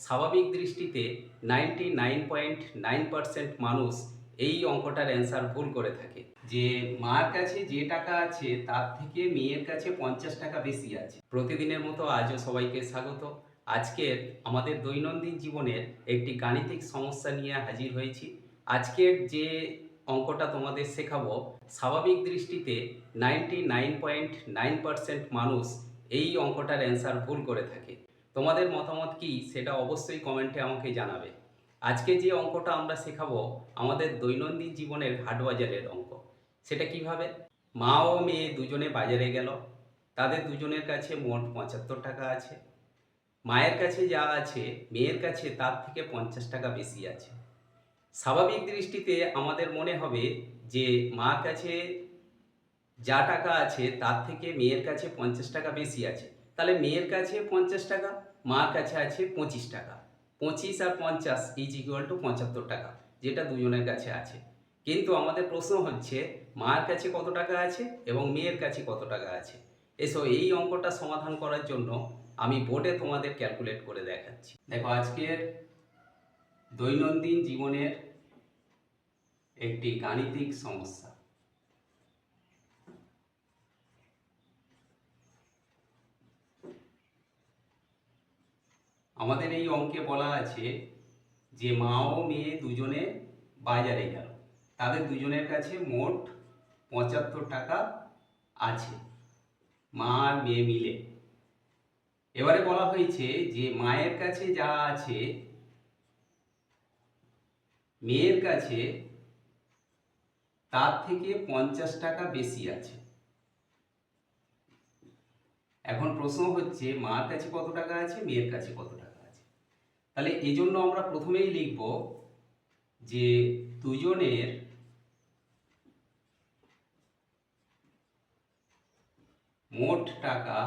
স্বাভাবিক দৃষ্টিতে 99.9% মানুষ এই অঙ্কটার অ্যান্সার ভুল করে থাকে। যে মার কাছে যে টাকা আছে তার থেকে মেয়ের কাছে 50 টাকা বেশি আছে। প্রতিদিনের মতো আজও সবাইকে স্বাগত। আজকের আমাদের দৈনন্দিন জীবনের একটি গাণিতিক সমস্যা নিয়ে হাজির হয়েছি। আজকের যে অঙ্কটা তোমাদের শেখাবো, স্বাভাবিক দৃষ্টিতে 99.9% মানুষ এই অঙ্কটার অ্যান্সার ভুল করে থাকে। তোমাদের মতামত কি সেটা অবশ্যই কমেন্টে আমাকে জানাবে। আজকে যে অঙ্কটা আমরা শেখাবো আমাদের দৈনন্দিন জীবনের হাটবাজারের অঙ্ক। সেটা কিভাবে? মা ও মেয়ে দুজনে বাজারে গেল, তাদের দুজনের কাছে মোট 75 টাকা আছে। মায়ের কাছে যা আছে মেয়ের কাছে তার থেকে 50 টাকা বেশি আছে। স্বাভাবিক দৃষ্টিতে আমাদের মনে হবে যে মার কাছে যা টাকা আছে তার থেকে মেয়ের কাছে 50 টাকা বেশি আছে। তাহলে মেয়ের কাছে 50 টাকা, মার কাছে আছে 25 টাকা। 25 আর 50 ইজ ইকুয়াল টু 75 টাকা, যেটা দুজনের কাছে আছে। কিন্তু আমাদের প্রশ্ন হচ্ছে মার কাছে কত টাকা আছে এবং মেয়ের কাছে কত টাকা আছে। এসো এই অঙ্কটা সমাধান করার জন্য আমি বোর্ডে তোমাদের ক্যালকুলেট করে দেখাচ্ছি। দেখো, আজকের দৈনন্দিন জীবনের একটি গাণিতিক সমস্যা। আমাদের এই অঙ্কে বলা আছে যে মা ও মেয়ে দুজনে বাজারে গেল, তাদের দুজনের কাছে মোট 75 টাকা আছে, মা আর মেয়ে মিলে। এবারে বলা হয়েছে যে মায়ের কাছে যা আছে মেয়ের কাছে তার থেকে 50 টাকা বেশি আছে। এখন প্রশ্ন হচ্ছে মার কাছে কত টাকা আছে, মেয়ের কাছে কত টাকা আছে। তাহলে এই জন্য আমরা প্রথমেই লিখব যে দুজনের মোট টাকা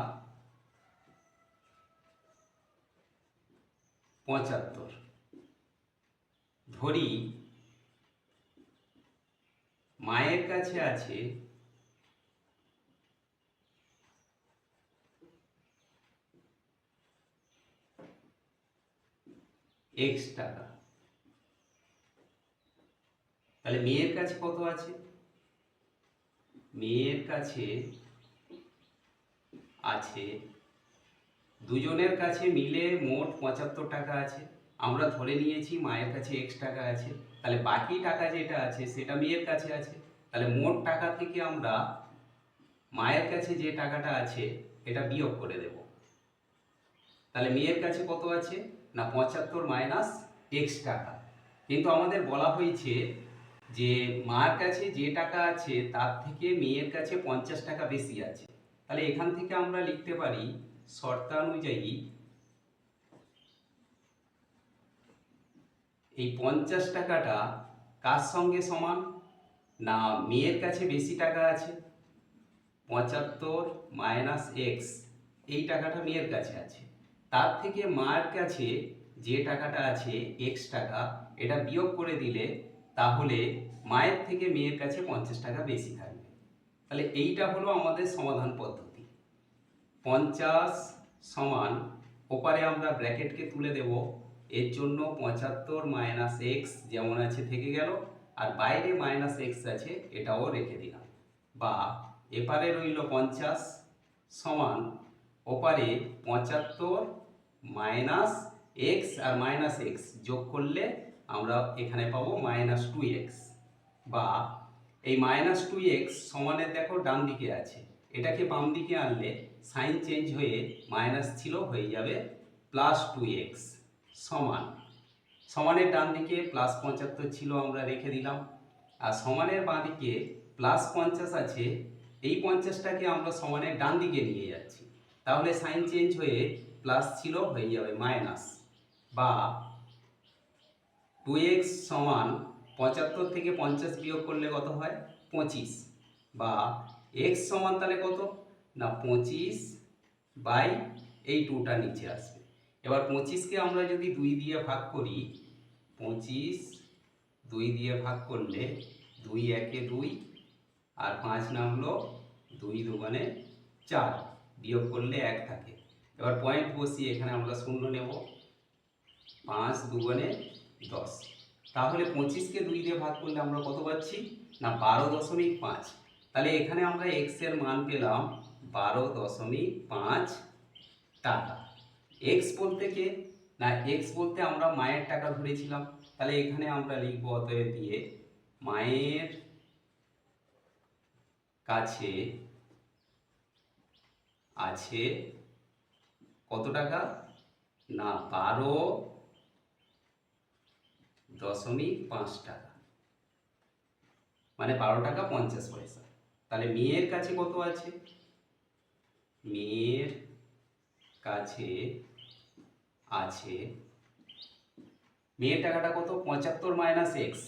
75। ধরি মায়ের কাছে আছে x টাকা। তাহলে মেয়ের কাছে কত আছে? মেয়ের কাছে আছে, দুজনের কাছে মিলে মোট 75 টাকা আছে। আমরা ধরে নিয়েছি মায়ের কাছে x টাকা আছে, তাহলে বাকি টাকা যেটা আছে সেটা মেয়ের কাছে আছে। তাহলে মোট টাকা থেকে আমরা মায়ের কাছে যে টাকাটা আছে এটা বিয়োগ করে দেব। তাহলে মেয়ের কাছে কত আছে না 75 মাইনাস x টাকা। কিন্তু আমাদের বলা হয়েছে যে মার কাছে যে টাকা আছে তার থেকে মেয়ের কাছে 50 টাকা বেশি আছে। তাহলে এখান থেকে আমরা লিখতে পারি শর্তানুযায়ী এই 50 টাকাটা কার সঙ্গে সমান না মেয়ের কাছে বেশি টাকা আছে, 75 মাইনাস এক্স, এই টাকাটা মেয়ের কাছে আছে। তার থেকে মায়ের কাছে যে টাকাটা আছে এক্স টাকা, এটা বিয়োগ করে দিলে তাহলে মায়ের থেকে মেয়ের কাছে 50 টাকা বেশি থাকবে। তাহলে এইটা হলো আমাদের সমাধান পদ্ধতি। 50 সমান, ওপারে আমরা ব্র্যাকেটকে তুলে দেব, এর জন্য 75 মাইনাস এক্স যেমন আছে থেকে গেল, আর বাইরে মাইনাস এক্স আছে এটাও রেখে দিলাম। বা এপারে রইল 50 সমান ওপারে 75 মাইনাস এক্স আর মাইনাস এক্স যোগ করলে আমরা এখানে পাবো -2x। বা এই -2x সমানের দেখো ডান দিকে আছে, এটাকে বাম দিকে আনলে সাইন চেঞ্জ হয়ে মাইনাস ছিল হয়ে যাবে +2x। সমান, সমানের ডান দিকে +75 ছিল আমরা রেখে দিলাম, আর সমানের বাঁ দিকে +50 আছে, এই 50টাকে আমরা সমানের ডান দিকে নিয়ে যাচ্ছি, তাহলে সাইন চেঞ্জ হয়ে প্লাস ছিল হয়ে যাবে মাইনাস। বা 2x সমান 75 থেকে 50 বিয়োগ করলে কত হয় 25। বা x সমান তাহলে কত না 25 বাই এই 2টা নিচে আসবে। এবার 25কে আমরা যদি 2 দিয়ে ভাগ করি, 25 2 দিয়ে ভাগ করলে 2 একে 2 আর 5 নামলো 2 দুগুণে 4, বিয়োগ করলে 1 থাকে। এবার পয়েন্ট বসিয়ে এখানে আমরা শূন্য নেব। 5×2 = 10। তাহলে 25কে 2 দিয়ে ভাগ করলে আমরা কত পাচ্ছি না 12.5। তাহলে এখানে আমরা এক্স এর মান পেলাম 12.5 টাকা। এক্স বলতে কে না এক্স বলতে আমরা মায়ের টাকা ধরেছিলাম। তাহলে এখানে আমরা লিখব অতএব দিয়ে মায়ের কাছে আছে কত টাকা না 12.5 টাকা, মানে 12 টাকা 50 পয়সা। তাহলে মেয়ের কাছে কত আছে, মেয়ের কাছে আছে, মেয়ের টাকাটা কত 75 মাইনাস এক্স।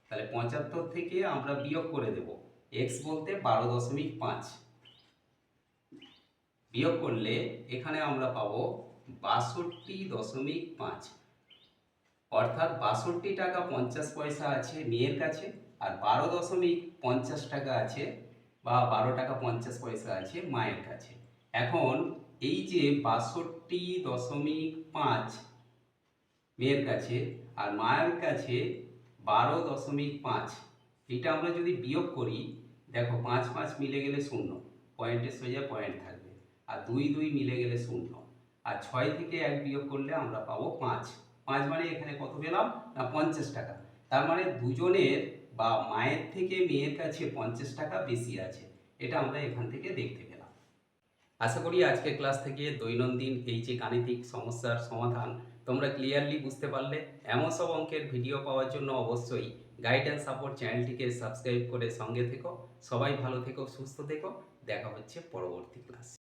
তাহলে 75 থেকে আমরা বিয়োগ করে দেব এক্স বলতে 12.5, বিয়োগ করলে এখানে আমরা পাবো 62.5, অর্থাৎ 62 টাকা 50 পয়সা আছে মেয়ের কাছে আর 12.50 টাকা আছে বা 12 টাকা 50 পয়সা আছে মায়ের কাছে। এখন এই যে 62.5 মেয়ের কাছে আর মায়ের কাছে 12.5, এটা আমরা যদি বিয়োগ করি দেখো 5 5 মিলে গেলে 0, পয়েন্টের সোজা পয়েন্ট থাকবে, আর 2 2 মিলে গেলে 0, আর 6 থেকে 1 বিয়োগ করলে আমরা পাবো 5। 5 মানে এখানে কত পেলাম না 50 টাকা। তার মানে দুজনের বা মায়ের থেকে মেয়ের কাছে 50 টাকা বেশি আছে, এটা আমরা এখান থেকে দেখতে পেলাম। আশা করি আজকের ক্লাস থেকে দৈনন্দিন এই যে গাণিতিক সমস্যার সমাধান তোমরা ক্লিয়ারলি বুঝতে পারলে। এমন সব অঙ্কের ভিডিও পাওয়ার জন্য অবশ্যই গাইড অ্যান্ড সাপোর্ট চ্যানেলটিকে সাবস্ক্রাইব করে সঙ্গে থেকো। সবাই ভালো থেকো, সুস্থ থেকো, দেখা হচ্ছে পরবর্তী ক্লাস।